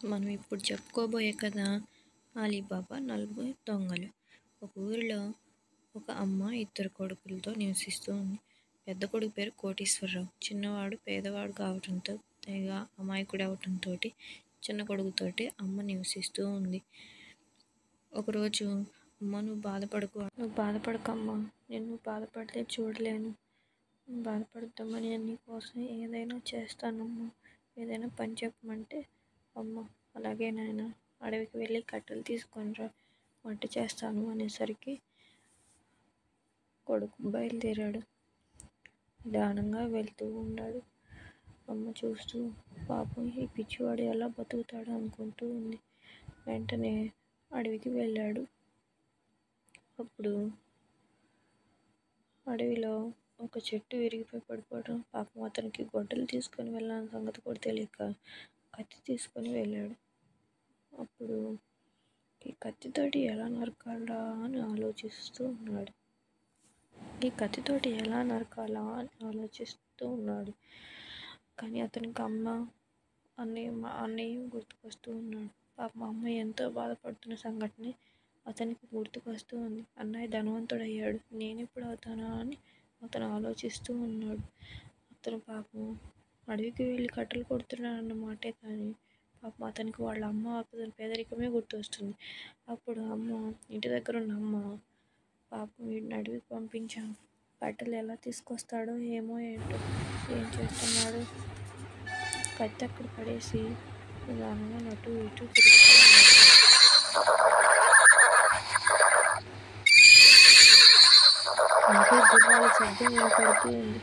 మనం ఇప్పుడు చెప్పుకోబోయే కథ అలీబాబా 40 దొంగలు. ఒక ఊరిలో ఒక అమ్మ ఇద్దరు కొడుకులతో నివసిస్తూ ఉంది. పెద్ద కొడుకు పేరు కోటీశ్వరరావు. చిన్నవాడు పేదవాడు కావడంతో తెగ అమాయకుడు అవటంతో చిన్న కొడుకుతోటి అమ్మ నివసిస్తూ ఉంది. ఒకరోజు అమ్మ నువ్వు బాధపడకమ్మా, నేను బాధపడితే చూడలేను. బాధపడతామని నేను నీకోసం ఏదైనా చేస్తానమ్మా, ఏదైనా పని చెప్పమంటే అమ్మ అలాగే నాయన, అడవికి వెళ్ళి కట్టెలు తీసుకొనిరా, వంట చేస్తాను అనేసరికి కొడుకు బయలుదేరాడు. నిదానంగా వెళ్తూ ఉన్నాడు. అమ్మ చూస్తూ పాపం ఈ పిచ్చివాడు ఎలా బతుకుతాడు అనుకుంటూ ఉంది. వెంటనే అడవికి వెళ్ళాడు. అప్పుడు అడవిలో ఒక చెట్టు విరిగిపోయి పడిపోవడం, పాపం అతనికి గొడ్డలు తీసుకొని వెళ్ళాలని సంగతి కూడా తెలియక కత్తి తీసుకొని వెళ్ళాడు. అప్పుడు ఈ కత్తితోటి ఎలా నరకాలా అని ఆలోచిస్తూ ఉన్నాడు. కానీ అతనికి అన్నయ్య గుర్తుకొస్తూ ఉన్నాడు. పాపం అమ్మ ఎంతో బాధపడుతున్న సంఘటన అతనికి గుర్తుకొస్తూ ఉంది. అన్నయ్య ధనవంతుడయ్యాడు, నేను ఎప్పుడు అవుతానా అని అతను ఆలోచిస్తూ ఉన్నాడు. అతను పాపం అడవికి వెళ్ళి కట్టెలు కొడుతున్నాడు అన్నమాటే కానీ పాపం అతనికి వాళ్ళ అమ్మ అతని పేదరికమే గుర్తొస్తుంది. అప్పుడు ఇంటి దగ్గర ఉన్న అమ్మ పాపం వీడిని అడవికి పంపించాం, కట్టెలు ఎలా తీసుకొస్తాడో ఏమో ఏంటో, ఏం చేస్తున్నాడు. కత్తి అక్కడ పడేసి నిదానంగా అటు ఇటు తిరుగుతూ ఉన్నాడు. గుర్రాల శబ్దం వినపడుతూ ఉంది.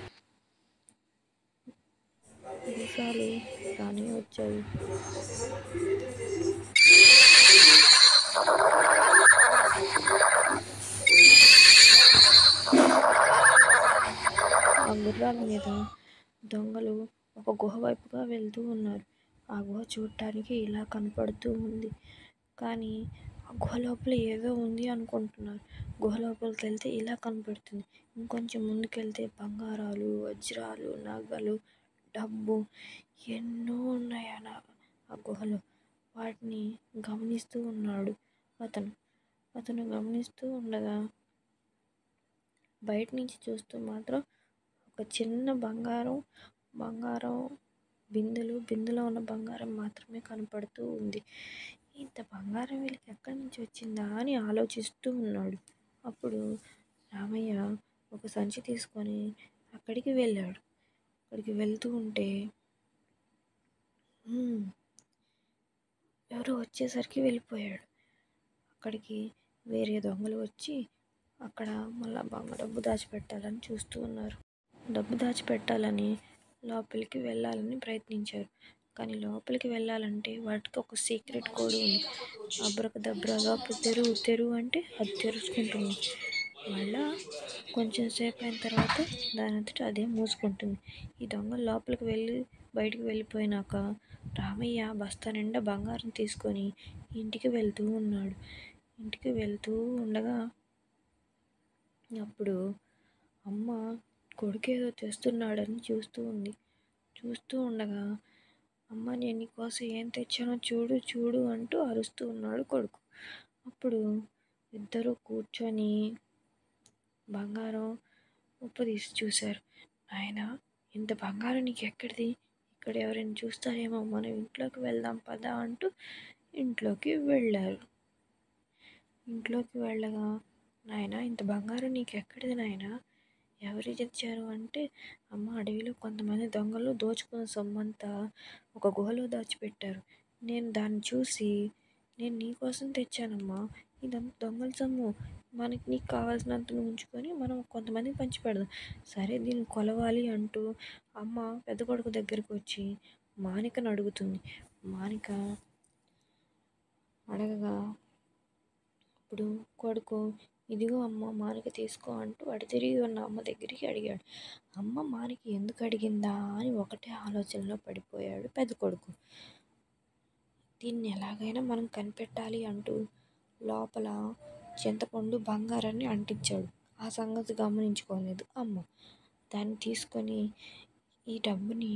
గుర్రాలు రానే వచ్చాయి. ఆ గుర్రాల మీద దొంగలు ఒక గుహ వైపుగా వెళ్తూ ఉన్నారు. ఆ గుహ చూడటానికి ఇలా కనపడుతూ ఉంది. కానీ ఆ గుహ లోపల ఏదో ఉంది అనుకుంటున్నారు. గుహ లోపలికి వెళ్తే ఇలా కనపడుతుంది. ఇంకొంచెం ముందుకెళ్తే బంగారాలు, వజ్రాలు, నగలు, డబ్బు ఎన్నో ఉన్నాయి ఆ గుహలో. వాటిని గమనిస్తూ ఉన్నాడు అతను గమనిస్తూ ఉండగా బయట నుంచి చూస్తూ మాత్రం ఒక చిన్న బంగారం బిందెలో ఉన్న బంగారం మాత్రమే కనపడుతూ ఉంది. ఇంత బంగారం వీళ్ళకి ఎక్కడి నుంచి వచ్చిందా అని ఆలోచిస్తూ ఉన్నాడు. అప్పుడు రామయ్య ఒక సంచి తీసుకొని అక్కడికి వెళ్ళాడు. అక్కడికి వెళ్తూ ఉంటే ఎవరో వచ్చేసరికి వెళ్ళిపోయాడు. అక్కడికి వేరే దొంగలు వచ్చి అక్కడ మళ్ళా డబ్బు దాచిపెట్టాలని చూస్తూ ఉన్నారు. డబ్బు దాచిపెట్టాలని లోపలికి వెళ్ళాలని ప్రయత్నించారు. కానీ లోపలికి వెళ్ళాలంటే వాటికి ఒక సీక్రెట్ కోడ్ ఉంది. అబ్రకదబ్రా లోపల తెరువు అంటే అది తెరుచుకుంటుంది. మళ్ళా కొంచెం సేపు అయిన తర్వాత దాని అంతటా అదే మూసుకుంటుంది. ఈ దొంగలు లోపలికి వెళ్ళి బయటికి వెళ్ళిపోయినాక రామయ్య బస్తా నిండా బంగారం తీసుకొని ఇంటికి వెళ్తూ ఉన్నాడు. ఇంటికి వెళ్తూ ఉండగా అప్పుడు అమ్మ కొడుకేదో తెస్తున్నాడని చూస్తూ ఉంది. చూస్తూ ఉండగా అమ్మ నేను నీకోసం ఏం తెచ్చానో చూడు చూడు అంటూ అరుస్తూ ఉన్నాడు కొడుకు. అప్పుడు ఇద్దరు కూర్చొని బంగారం ఉప్పదీసి చూశారు. నాయనా, ఇంత బంగారం నీకు ఎక్కడిది? ఇక్కడ ఎవరైనా చూస్తారేమో, మనం ఇంట్లోకి వెళ్దాం పదా అంటూ ఇంట్లోకి వెళ్ళారు. ఇంట్లోకి వెళ్ళగా నాయనా, ఇంత బంగారం నీకు ఎక్కడిది నాయనా, ఎవరు తెచ్చారు అంటే అమ్మ అడవిలో కొంతమంది దొంగలు దోచుకున్న సొమ్మంతా ఒక గుహలో దాచిపెట్టారు. నేను దాన్ని చూసి నేను నీకోసం తెచ్చానమ్మా, ఇదంతా దొంగల సొమ్ము, నీకు కావాల్సినంత ఉంచుకొని మనం కొంతమందికి పంచి పెడదాం, సరే దీన్ని కొలవాలి అంటూ అమ్మ పెద్ద కొడుకు దగ్గరకు వచ్చి మానికను అడుగుతుంది. మానిక అడగగా అప్పుడు కొడుకు ఇదిగో అమ్మ మానిక తీసుకో అంటూ అటు తిరిగి ఉన్న అమ్మ దగ్గరికి అడిగాడు. అమ్మ మానిక ఎందుకు అడిగిందా అని ఒకటే ఆలోచనలో పడిపోయాడు పెద్ద కొడుకు. దీన్ని ఎలాగైనా మనం కనిపెట్టాలి అంటూ లోపల చింతపండు బంగారాన్ని అంటించాడు. ఆ సంగతి గమనించుకోలేదు అమ్మ. దాన్ని తీసుకొని ఈ డబ్బుని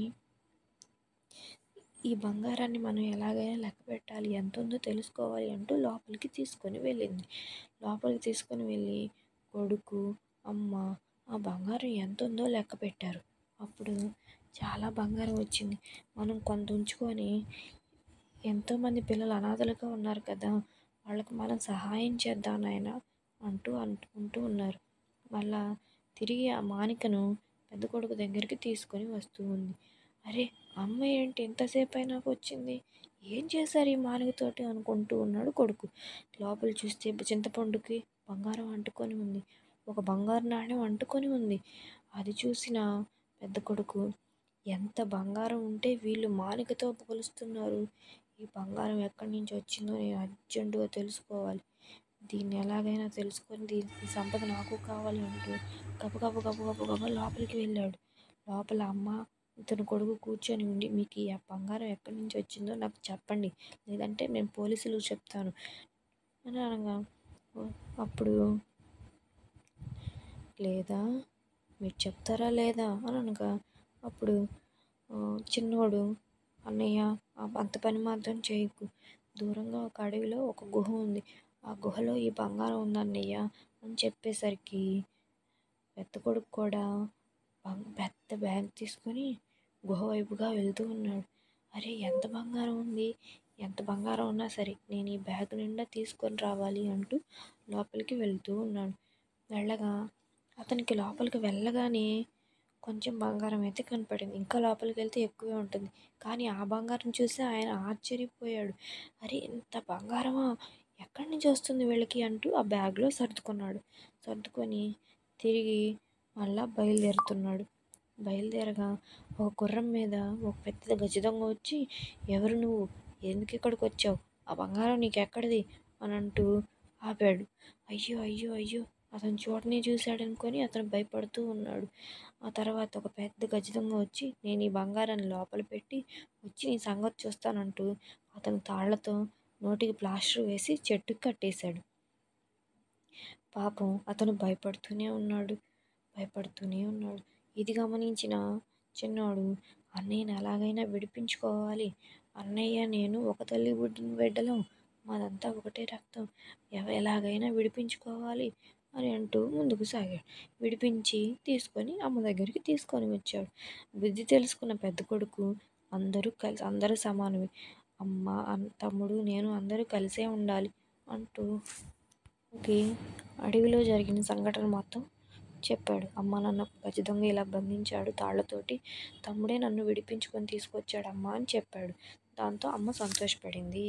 ఈ బంగారాన్ని మనం ఎలాగైనా లెక్క పెట్టాలి, ఎంత ఉందో తెలుసుకోవాలి అంటూ లోపలికి తీసుకొని వెళ్ళింది. లోపలికి తీసుకొని వెళ్ళి కొడుకు, అమ్మ ఆ బంగారం ఎంత ఉందో లెక్క పెట్టారు. అప్పుడు చాలా బంగారం వచ్చింది. మనం కొంత ఉంచుకొని ఎంతోమంది పిల్లలు అనాథలుగా ఉన్నారు కదా! వాళ్ళకి మనం సహాయం చేద్దాం నాయనా అంటూ ఉన్నారు. మళ్ళా తిరిగి ఆ మానికను పెద్ద కొడుకు దగ్గరికి తీసుకొని వస్తూ ఉంది. అరే! అమ్మ ఏంటి ఇంతసేపు అయినాక వచ్చింది? ఏం చేశారు ఈ మానికతోటి అనుకుంటూ ఉన్నాడు కొడుకు. లోపల చూస్తే చింతపండుకి బంగారం అంటుకొని ఉంది. ఒక బంగారు నాణెం అంటుకొని ఉంది. అది చూసిన పెద్ద కొడుకు ఎంత బంగారం ఉంటే వీళ్ళు మానికతో కొలుస్తున్నారు. ఈ బంగారం ఎక్కడి నుంచి వచ్చిందో నేను అర్జెంటుగా తెలుసుకోవాలి. దీన్ని ఎలాగైనా తెలుసుకొని ఈ సంపద నాకు కావాలి అంటూ గబగబా లోపలికి వెళ్ళాడు. లోపల అమ్మ ఇతను కొడుకు కూర్చొని ఉండి మీకు ఈ బంగారం ఎక్కడి నుంచి వచ్చిందో నాకు చెప్పండి. లేదంటే నేను పోలీసులకు చెప్తాను అని అనగా అప్పుడు లేదా మీరు చెప్తారా లేదా అని అనగా అప్పుడు చిన్నోడు అన్నయ్య అంత పని మాత్రం చేయకు. దూరంగా ఒక అడవిలో ఒక గుహ ఉంది. ఆ గుహలో ఈ బంగారం ఉందన్నయ్య అని చెప్పేసరికి పెద్ద కొడుకు కూడా పెద్ద బ్యాగ్ తీసుకొని గుహ వైపుగా వెళ్తూ ఉన్నాడు. అరే ఎంత బంగారం ఉంది, ఎంత బంగారం ఉన్నా సరే నేను ఈ బ్యాగ్ నిండా తీసుకొని రావాలి అంటూ లోపలికి వెళ్తూ ఉన్నాడు. వెళ్ళగా అతనికి లోపలికి వెళ్ళగానే కొంచెం బంగారం అయితే కనపడింది. ఇంకా లోపలికి వెళ్తే ఎక్కువే ఉంటుంది. కానీ ఆ బంగారం చూసి ఆయన ఆశ్చర్యపోయాడు. అరే ఇంత బంగారమా, ఎక్కడి నుంచి వస్తుంది వీళ్ళకి అంటూ ఆ బ్యాగ్లో సర్దుకున్నాడు. సర్దుకొని తిరిగి మళ్ళా బయలుదేరుతున్నాడు. బయలుదేరగా ఒక గుర్రం మీద ఒక పెద్ద గజదొంగ వచ్చి ఎవరు నువ్వు, ఎందుకు ఇక్కడికి వచ్చావు, ఆ బంగారం నీకెక్కడిది అని అంటూ ఆపాడు. అయ్యో అయ్యో అయ్యో అతను చూడనే చూశాడనుకొని అతను భయపడుతూ ఉన్నాడు. ఆ తర్వాత ఒక పెద్ద గజదొంగ వచ్చి నేను ఈ బంగారాన్ని లోపల పెట్టి వచ్చి నీ సంగతి చూస్తానంటూ అతను తాళ్లతో నోటికి ప్లాస్టర్ వేసి చెట్టుకి కట్టేశాడు. పాపం అతను భయపడుతూనే ఉన్నాడు. ఇది గమనించిన చిన్నోడు అన్నయ్యని ఎలాగైనా విడిపించుకోవాలి. అన్నయ్య నేను ఒక తల్లి బిడ్డలం, మాదంతా ఒకటే రక్తం, ఎలాగైనా విడిపించుకోవాలి అని అంటూ ముందుకు సాగాడు. విడిపించి తీసుకొని అమ్మ దగ్గరికి తీసుకొని వచ్చాడు. బుద్ధి తెలుసుకున్న పెద్ద కొడుకు అందరూ సమానమే, అమ్మ తమ్ముడు నేను అందరూ కలిసే ఉండాలి అంటూ అడవిలో జరిగిన సంఘటన మొత్తం చెప్పాడు. అమ్మ నన్ను గజదొంగ ఇలా బంధించాడు తాళ్లతోటి, తమ్ముడే నన్ను విడిపించుకొని తీసుకొచ్చాడమ్మా అని చెప్పాడు. దాంతో అమ్మ సంతోషపడింది.